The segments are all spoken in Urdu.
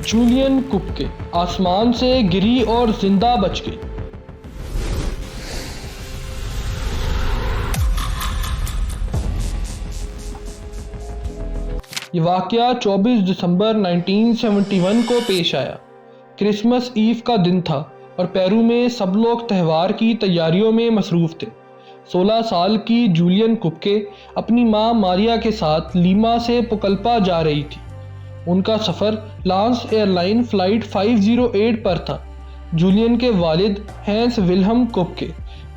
جولین کپکے آسمان سے گری اور زندہ بچ گئی۔ یہ واقعہ 24 دسمبر 1971 کو پیش آیا۔ کرسمس ایو کا دن تھا اور پیرو میں سب لوگ تہوار کی تیاریوں میں مصروف تھے۔ 16 سال کی جولین کپکے اپنی ماں ماریا کے ساتھ لیما سے پوکلپا جا رہی تھی۔ ان کا سفر لانس ایئر لائن فلائٹ 508 پر تھا۔ جولین کے والد ہینس ولہم کپکے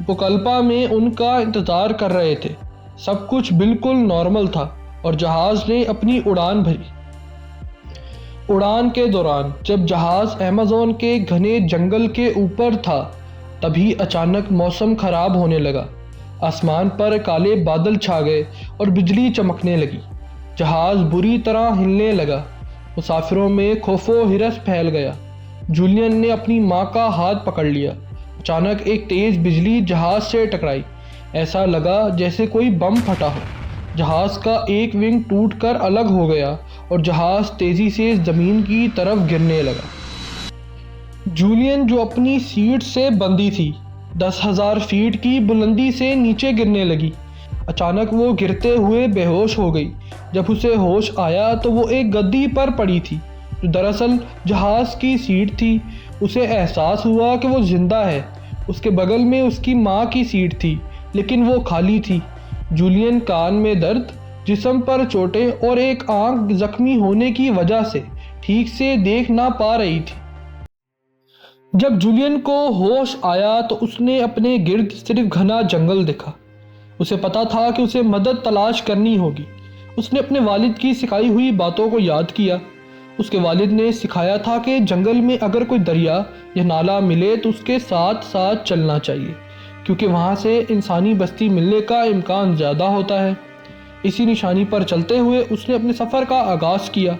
پوکلپا میں ان کا انتظار کر رہے تھے۔ سب کچھ بالکل نارمل تھا اور جہاز نے اپنی اڑان بھری۔ اڑان کے دوران جب جہاز ایمیزون کے گھنے جنگل کے اوپر تھا، تبھی اچانک موسم خراب ہونے لگا۔ آسمان پر کالے بادل چھا گئے اور بجلی چمکنے لگی۔ جہاز بری طرح ہلنے لگا۔ مسافروں میں خوف و ہرس پھیل گیا۔ جولین نے اپنی ماں کا ہاتھ پکڑ لیا۔ اچانک ایک تیز بجلی جہاز سے ٹکرائی۔ ایسا لگا جیسے کوئی بم پھٹا ہو۔ جہاز کا ایک ونگ ٹوٹ کر الگ ہو گیا اور جہاز تیزی سے زمین کی طرف گرنے لگا۔ جولین جو اپنی سیٹ سے بندھی تھی 10,000 فیٹ کی بلندی سے نیچے گرنے لگی۔ اچانک وہ گرتے ہوئے بے ہوش ہو گئی۔ جب اسے ہوش آیا تو وہ ایک گدی پر پڑی تھی جو دراصل جہاز کی سیٹ تھی۔ اسے احساس ہوا کہ وہ زندہ ہے۔ اس کے بغل میں اس کی ماں کی سیٹ تھی لیکن وہ خالی تھی۔ جولین کان میں درد، جسم پر چوٹیں اور ایک آنکھ زخمی ہونے کی وجہ سے ٹھیک سے دیکھ نہ پا رہی تھی۔ جب جولین کو ہوش آیا تو اس نے اپنے گرد صرف گھنا جنگل دیکھا۔ اسے پتا تھا کہ اسے مدد تلاش کرنی ہوگی۔ اس نے اپنے والد کی سکھائی ہوئی باتوں کو یاد کیا۔ اس کے والد نے سکھایا تھا کہ جنگل میں اگر کوئی دریا یا نالا ملے تو اس کے ساتھ ساتھ چلنا چاہیے، کیونکہ وہاں سے انسانی بستی ملنے کا امکان زیادہ ہوتا ہے۔ اسی نشانی پر چلتے ہوئے اس نے اپنے سفر کا آغاز کیا۔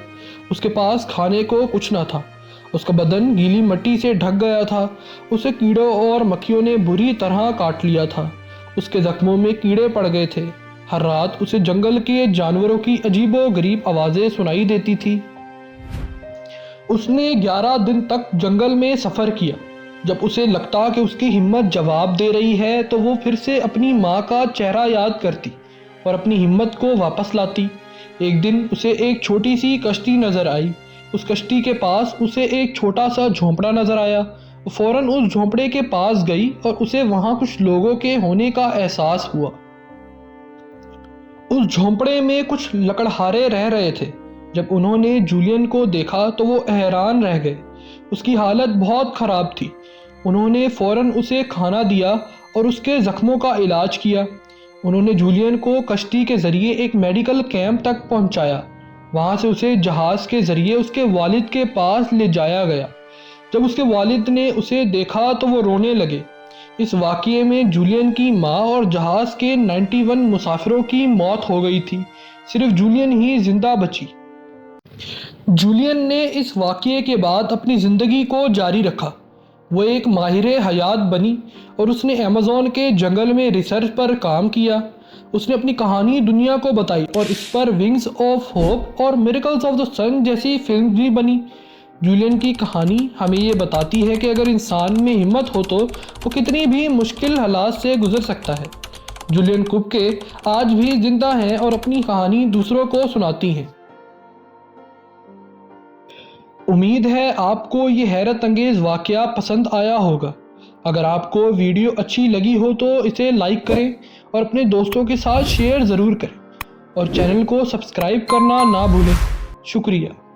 اس کے پاس کھانے کو کچھ نہ تھا۔ اس کا بدن گیلی مٹی سے ڈھک گیا تھا۔ اسے کیڑوں اور مکھیوں نے بری طرح کاٹ لیا تھا۔ اس کے زخموں میں کیڑے پڑ گئے تھے۔ ہر رات اسے جنگل کے جانوروں کی عجیب و غریب آوازیں سنائی دیتی تھی۔ اس نے 11 دن تک جنگل میں سفر کیا۔ جب اسے لگتا کہ اس کی ہمت جواب دے رہی ہے تو وہ پھر سے اپنی ماں کا چہرہ یاد کرتی اور اپنی ہمت کو واپس لاتی۔ ایک دن اسے ایک چھوٹی سی کشتی نظر آئی۔ اس کشتی کے پاس اسے ایک چھوٹا سا جھونپڑا نظر آیا۔ وہ فوراً اس جھونپڑے کے پاس گئی اور اسے وہاں کچھ لوگوں کے ہونے کا احساس ہوا۔ اس جھونپڑے میں کچھ لکڑہارے رہ رہے تھے۔ جب انہوں نے جولین کو دیکھا تو وہ حیران رہ گئے۔ اس کی حالت بہت خراب تھی۔ انہوں نے فوراً اسے کھانا دیا اور اس کے زخموں کا علاج کیا۔ انہوں نے جولین کو کشتی کے ذریعے ایک میڈیکل کیمپ تک پہنچایا۔ وہاں سے اسے جہاز کے ذریعے اس کے والد کے پاس لے جایا گیا۔ جب اس کے والد نے اسے دیکھا تو وہ رونے لگے۔ اس واقعے میں جولین کی ماں اور جہاز کے 91 مسافروں کی موت ہو گئی تھی۔ صرف جولین ہی زندہ بچی۔ جولین نے اس واقعے کے بعد اپنی زندگی کو جاری رکھا۔ وہ ایک ماہر حیات بنی اور اس نے ایمیزون کے جنگل میں ریسرچ پر کام کیا۔ اس نے اپنی کہانی دنیا کو بتائی اور اس پر ونگز آف ہوپ اور میریکلز آف دا سن جیسی فلم بھی بنی۔ جولین کی کہانی ہمیں یہ بتاتی ہے کہ اگر انسان میں ہمت ہو تو وہ کتنی بھی مشکل حالات سے گزر سکتا ہے۔ جولین کپکے آج بھی زندہ ہیں اور اپنی کہانی دوسروں کو سناتی ہیں۔ امید ہے آپ کو یہ حیرت انگیز واقعہ پسند آیا ہوگا۔ اگر آپ کو ویڈیو اچھی لگی ہو تو اسے لائک کریں اور اپنے دوستوں کے ساتھ شیئر ضرور کریں اور چینل کو سبسکرائب کرنا نہ بھولیں۔ شکریہ۔